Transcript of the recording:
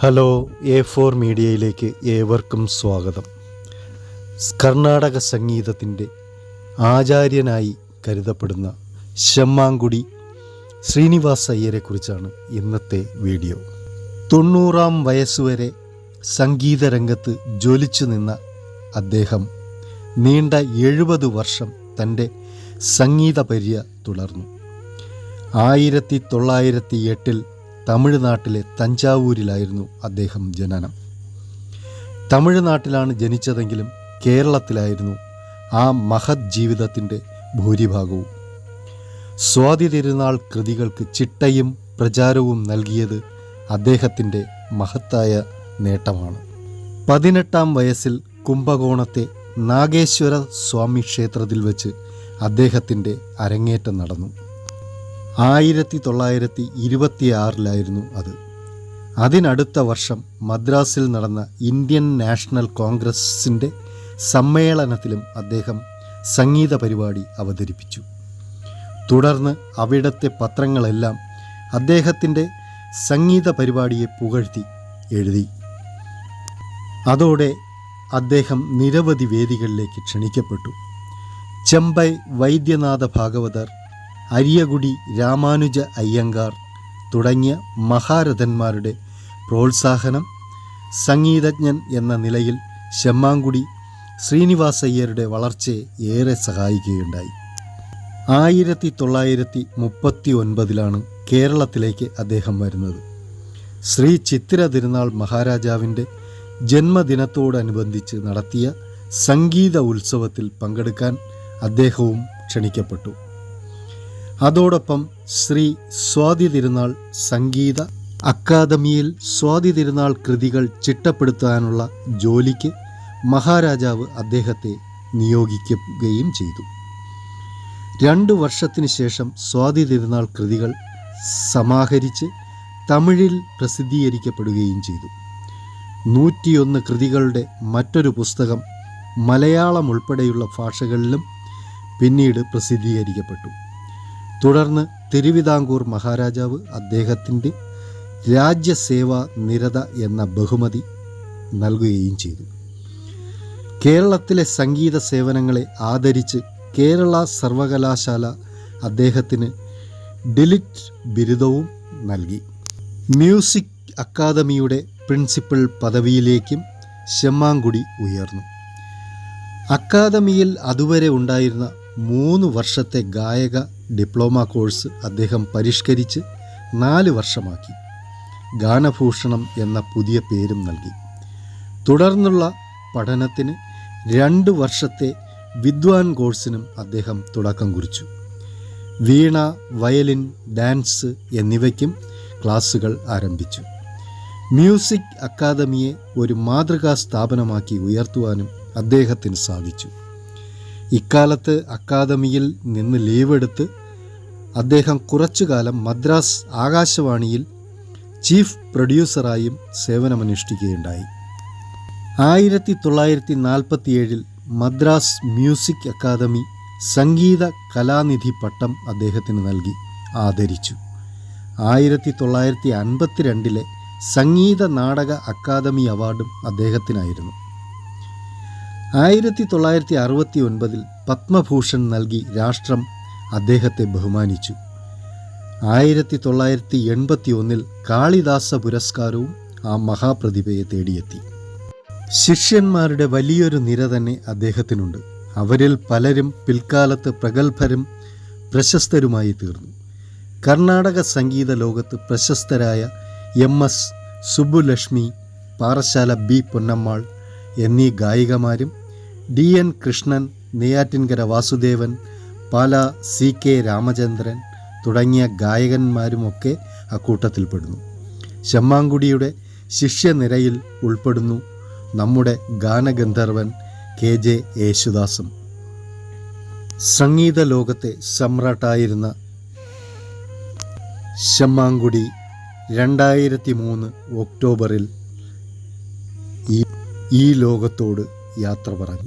Hello, A4 മീഡിയയിലേക്ക് ഏവർക്കും സ്വാഗതം. കർണാടക സംഗീതത്തിൻ്റെ ആചാര്യനായി കരുതപ്പെടുന്ന ശമ്മാങ്കുടി ശ്രീനിവാസ് അയ്യരെക്കുറിച്ചാണ് ഇന്നത്തെ വീഡിയോ. 90-ാം വയസ്സുവരെ സംഗീതരംഗത്ത് ജ്വലിച്ചു നിന്ന അദ്ദേഹം നീണ്ട 70 വർഷം തൻ്റെ സംഗീതപര്യ തുടർന്നു. 1908 തമിഴ്നാട്ടിലെ തഞ്ചാവൂരിലായിരുന്നു അദ്ദേഹം ജനനം. തമിഴ്നാട്ടിലാണ് ജനിച്ചതെങ്കിലും കേരളത്തിലായിരുന്നു ആ മഹത് ജീവിതത്തിൻ്റെ ഭൂരിഭാഗവും. സ്വാതി തിരുനാൾ കൃതികൾക്ക് ചിട്ടയും പ്രചാരവും നൽകിയത് അദ്ദേഹത്തിൻ്റെ മഹത്തായ നേട്ടമാണ്. 18-ാം വയസ്സിൽ കുംഭകോണത്തെ നാഗേശ്വര സ്വാമി ക്ഷേത്രത്തിൽ വെച്ച് അദ്ദേഹത്തിൻ്റെ അരങ്ങേറ്റം നടന്നു. 1926 അത്. അതിനടുത്ത വർഷം മദ്രാസിൽ നടന്ന ഇന്ത്യൻ നാഷണൽ കോൺഗ്രസിൻ്റെ സമ്മേളനത്തിലും അദ്ദേഹം സംഗീത പരിപാടി അവതരിപ്പിച്ചു. തുടർന്ന് അവിടുത്തെ പത്രങ്ങളെല്ലാം അദ്ദേഹത്തിൻ്റെ സംഗീത പരിപാടിയെ പുകഴ്ത്തി എഴുതി. അതോടെ അദ്ദേഹം നിരവധി വേദികളിലേക്ക് ക്ഷണിക്കപ്പെട്ടു. ചെമ്പൈ വൈദ്യനാഥ ഭാഗവതർ, അരിയകുടി രാമാനുജ അയ്യങ്കാർ തുടങ്ങിയ മഹാരഥന്മാരുടെ പ്രോത്സാഹനം സംഗീതജ്ഞൻ എന്ന നിലയിൽ ശമ്മാങ്കുടി ശ്രീനിവാസ് അയ്യരുടെ വളർച്ചയെ ഏറെ സഹായിക്കുകയുണ്ടായി. 1939 കേരളത്തിലേക്ക് അദ്ദേഹം വരുന്നത്. ശ്രീ ചിത്തിര തിരുനാൾ മഹാരാജാവിൻ്റെ ജന്മദിനത്തോടനുബന്ധിച്ച് നടത്തിയ സംഗീത ഉത്സവത്തിൽ പങ്കെടുക്കാൻ അദ്ദേഹവും ക്ഷണിക്കപ്പെട്ടു. അതോടൊപ്പം ശ്രീ സ്വാതി തിരുനാൾ സംഗീത അക്കാദമിയിൽ സ്വാതി തിരുനാൾ കൃതികൾ ചിട്ടപ്പെടുത്താനുള്ള ജോലിക്ക് മഹാരാജാവ് അദ്ദേഹത്തെ നിയോഗിക്കുകയും ചെയ്തു. 2 വർഷത്തിന് ശേഷം സ്വാതി തിരുനാൾ കൃതികൾ സമാഹരിച്ച് തമിഴിൽ പ്രസിദ്ധീകരിക്കപ്പെടുകയും ചെയ്തു. 101 കൃതികളുടെ മറ്റൊരു പുസ്തകം മലയാളം ഉൾപ്പെടെയുള്ള ഭാഷകളിലും പിന്നീട് പ്രസിദ്ധീകരിക്കപ്പെട്ടു. തുടർന്ന് തിരുവിതാംകൂർ മഹാരാജാവ് അദ്ദേഹത്തിൻ്റെ രാജ്യസേവാ നിരത എന്ന ബഹുമതി നൽകുകയും ചെയ്തു. കേരളത്തിലെ സംഗീത സേവനങ്ങളെ ആദരിച്ച് കേരള സർവകലാശാല അദ്ദേഹത്തിന് ഡിലിറ്റ് ബിരുദവും നൽകി. മ്യൂസിക് അക്കാദമിയുടെ പ്രിൻസിപ്പൽ പദവിയിലേക്കും ശമ്മാങ്കുടി ഉയർന്നു. അക്കാദമിയിൽ അതുവരെ ഉണ്ടായിരുന്ന 3 വർഷത്തെ ഗായക ഡിപ്ലോമ കോഴ്സ് അദ്ദേഹം പരിഷ്കരിച്ച് 4 വർഷമാക്കി. ഗാനഭൂഷണം എന്ന പുതിയ പേരും നൽകി. തുടർന്നുള്ള പഠനത്തിന് 2 വർഷത്തെ വിദ്വാൻ കോഴ്സിനും അദ്ദേഹം തുടക്കം കുറിച്ചു. വീണ, വയലിൻ, ഡാൻസ് എന്നിവയ്ക്കും ക്ലാസുകൾ ആരംഭിച്ചു. മ്യൂസിക് അക്കാദമിയെ ഒരു മാതൃകാ സ്ഥാപനമാക്കി ഉയർത്തുവാനും അദ്ദേഹത്തിന് സാധിച്ചു. ഇക്കാലത്ത് അക്കാദമിയിൽ നിന്ന് ലീവെടുത്ത് അദ്ദേഹം കുറച്ചുകാലം മദ്രാസ് ആകാശവാണിയിൽ ചീഫ് പ്രൊഡ്യൂസറായും സേവനമനുഷ്ഠിക്കുകയുണ്ടായി. 1947 മദ്രാസ് മ്യൂസിക് അക്കാദമി സംഗീത കലാനിധി പട്ടം അദ്ദേഹത്തിന് നൽകി ആദരിച്ചു. 1952 സംഗീത നാടക അക്കാദമി അവാർഡും അദ്ദേഹത്തിനായിരുന്നു. 1969 പത്മഭൂഷൺ നൽകി രാഷ്ട്രം അദ്ദേഹത്തെ ബഹുമാനിച്ചു. 1981 കാളിദാസ പുരസ്കാരവും ആ മഹാപ്രതിഭയെ തേടിയെത്തി. ശിഷ്യന്മാരുടെ വലിയൊരു നിര തന്നെ അദ്ദേഹത്തിനുണ്ട്. അവരിൽ പലരും പിൽക്കാലത്ത് പ്രഗത്ഭരും പ്രശസ്തരുമായി തീർന്നു. കർണാടക സംഗീത ലോകത്ത് പ്രശസ്തരായ MS സുബ്ബുലക്ഷ്മി, പാറശാല B പൊന്നമ്മാൾ എന്നീ ഗായികമാരും DN കൃഷ്ണൻ, നെയ്യാറ്റിൻകര വാസുദേവൻ, പാല CK രാമചന്ദ്രൻ തുടങ്ങിയ ഗായകന്മാരുമൊക്കെ അക്കൂട്ടത്തിൽപ്പെടുന്നു. ശമ്മാങ്കുടിയുടെ ശിഷ്യനിരയിൽ ഉൾപ്പെടുന്നു നമ്മുടെ ഗാനഗന്ധർവൻ KJ യേശുദാസും. സംഗീത ലോകത്തെ സമ്രാട്ടായിരുന്ന ശമ്മാങ്കുടി 2003 ഒക്ടോബറിൽ ഈ ലോകത്തോട് യാത്ര പറഞ്ഞു.